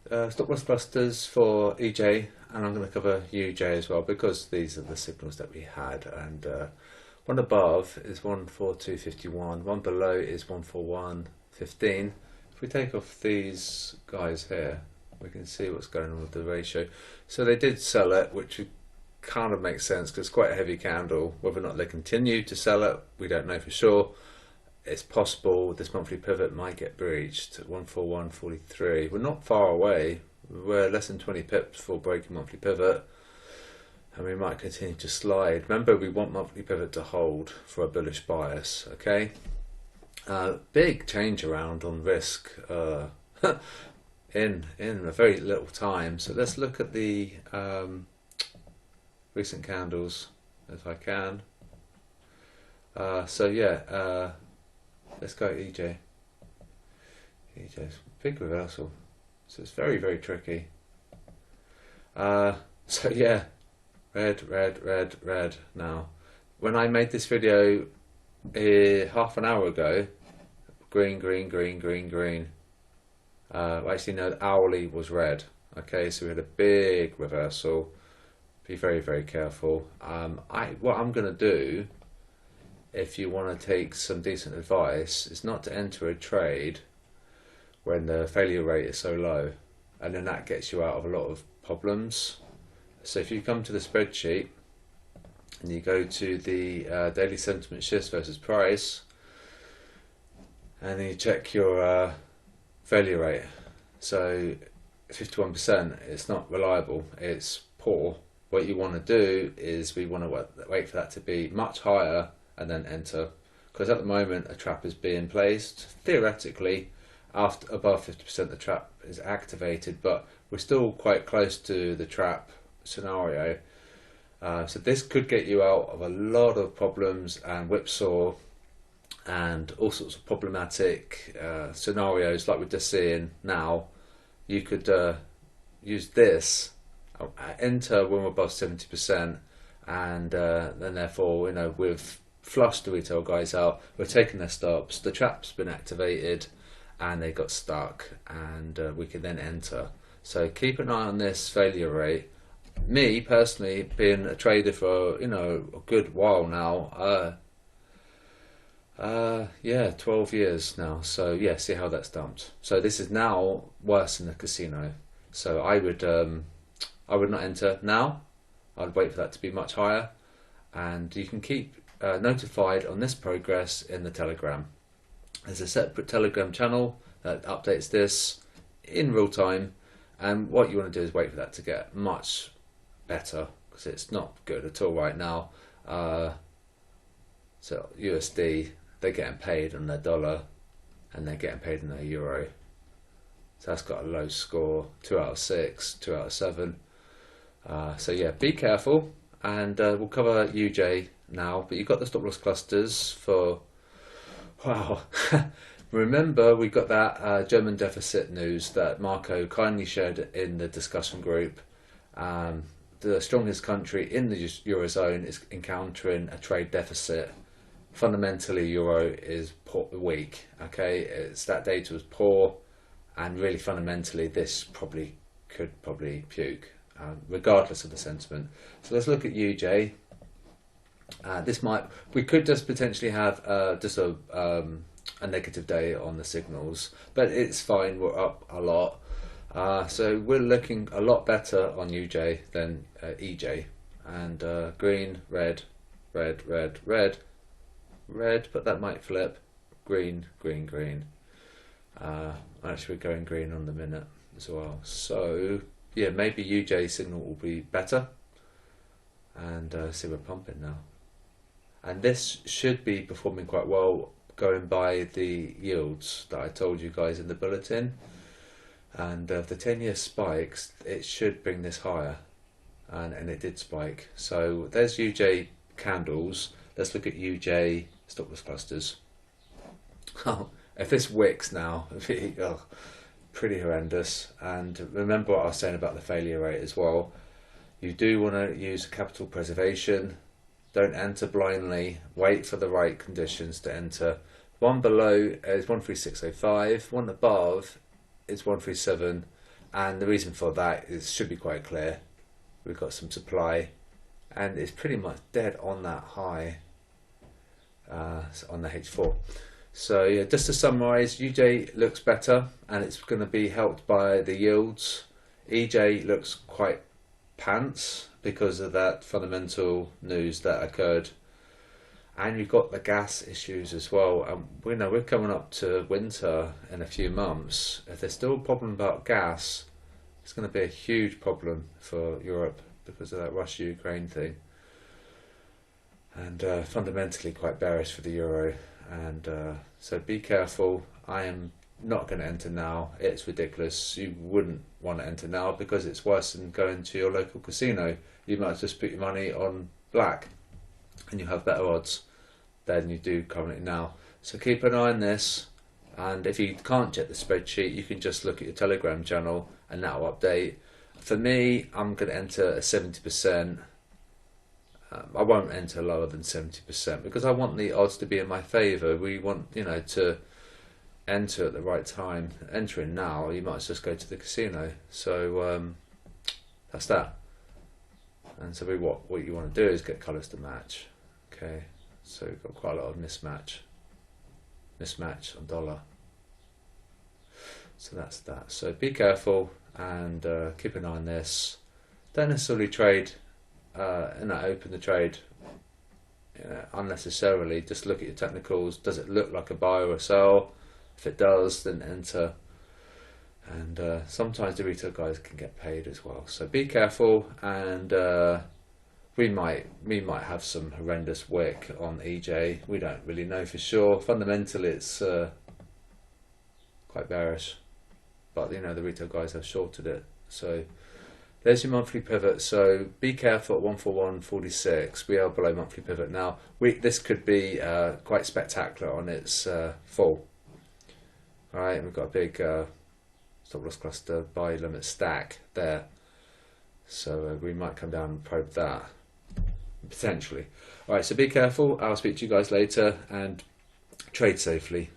Stop loss clusters for EJ, and I'm going to cover UJ as well because these are the signals that we had. And one above is 142.51, one below is 141.15. If we take off these guys here, we can see what's going on with the ratio. So they did sell it, which kind of makes sense because it's quite a heavy candle. Whether or not they continue to sell it, we don't know for sure. It's possible this monthly pivot might get breached at 141.43. We're not far away. We're less than 20 pips before breaking monthly pivot, and we might continue to slide. Remember, we want monthly pivot to hold for a bullish bias. Okay, big change around on risk in a very little time. So let's look at the recent candles if I can. So yeah. Let's go EJ. EJ's big reversal, so it's very, very tricky. So yeah, red now. When I made this video half an hour ago, green. Actually no, the hourly was red. Okay, so we had a big reversal. Be very, very careful. What I'm gonna do, if you want to take some decent advice, is not to enter a trade when the failure rate is so low, and then that gets you out of a lot of problems. So if you come to the spreadsheet and you go to the daily sentiment shifts versus price, and then you check your failure rate, so 51%, it's not reliable, it's poor. What you want to do is we want to wait for that to be much higher and then enter, because at the moment a trap is being placed. Theoretically, after above 50% the trap is activated, but we're still quite close to the trap scenario. So this could get you out of a lot of problems and whipsaw and all sorts of problematic scenarios like we're just seeing now. You could use this, enter when we're above 70%, and then therefore, you know, we've flushed the retail guys out, we're taking their stops, the trap's been activated and they got stuck, and we can then enter. So keep an eye on this failure rate. Me personally, being a trader for, you know, a good while now, yeah, 12 years now, so yeah, see how that's dumped. So this is now worse than the casino, so I would not enter now. I'd wait for that to be much higher, and you can keep notified on this progress in the Telegram. There's a separate Telegram channel that updates this in real time, and what you want to do is wait for that to get much better, because it's not good at all right now. So USD, they're getting paid on their dollar and they're getting paid in their euro, so that's got a low score, 2 out of 6, 2 out of 7. So yeah, be careful, and we'll cover UJ now, but you've got the stop loss clusters for, wow. Remember, we got that German deficit news that Marco kindly shared in the discussion group. The strongest country in the Eurozone is encountering a trade deficit. Fundamentally, Euro is weak, okay? That data was poor, and really fundamentally this could puke, regardless of the sentiment. So let's look at UJ. We could just potentially have just a negative day on the signals, but it's fine, we're up a lot. So we're looking a lot better on UJ than EJ. And green, red, but that might flip. Green. Actually, we're going green on the minute as well. So yeah, maybe UJ signal will be better. And see, we're pumping now. And this should be performing quite well, going by the yields that I told you guys in the bulletin. And if the 10-year spikes, it should bring this higher, and it did spike. So there's UJ candles. Let's look at UJ stop loss clusters. Oh, if this wicks now, pretty horrendous. And remember what I was saying about the failure rate as well. You do want to use capital preservation. Don't enter blindly. Wait for the right conditions to enter. One below is 136.05. One above is 137, and the reason for that is should be quite clear. We've got some supply, and it's pretty much dead on that high on the H4. So yeah, just to summarise, UJ looks better, and it's going to be helped by the yields. EJ looks quite pants because of that fundamental news that occurred, and you've got the gas issues as well. And we know we're coming up to winter in a few months. If there's still a problem about gas, it's going to be a huge problem for Europe because of that Russia-Ukraine thing, and fundamentally quite bearish for the euro. And so be careful. I am not going to enter now. It's ridiculous. You wouldn't want to enter now because it's worse than going to your local casino. You might just put your money on black and you have better odds than you do currently now. So keep an eye on this, and if you can't check the spreadsheet, you can just look at your Telegram channel and that will update. For me, I'm going to enter a 70%. I won't enter lower than 70% because I want the odds to be in my favour. We want, you know, to enter at the right time. Entering now, you might just go to the casino. So that's that. And so what you want to do is get colours to match. Okay, so we've got quite a lot of mismatch on dollar. So that's that. So be careful and keep an eye on this. Don't necessarily trade and open the trade unnecessarily. Just look at your technicals. Does it look like a buy or a sell? If it does, then enter. And sometimes the retail guys can get paid as well. So be careful, and we might have some horrendous wick on EJ. We don't really know for sure. Fundamentally, it's quite bearish, but you know the retail guys have shorted it. So there's your monthly pivot. So be careful at 141.46. We are below monthly pivot now. This could be quite spectacular on its fall. All right, we've got a big stop loss cluster buy limit stack there. So we might come down and probe that potentially. All right, so be careful. I'll speak to you guys later and trade safely.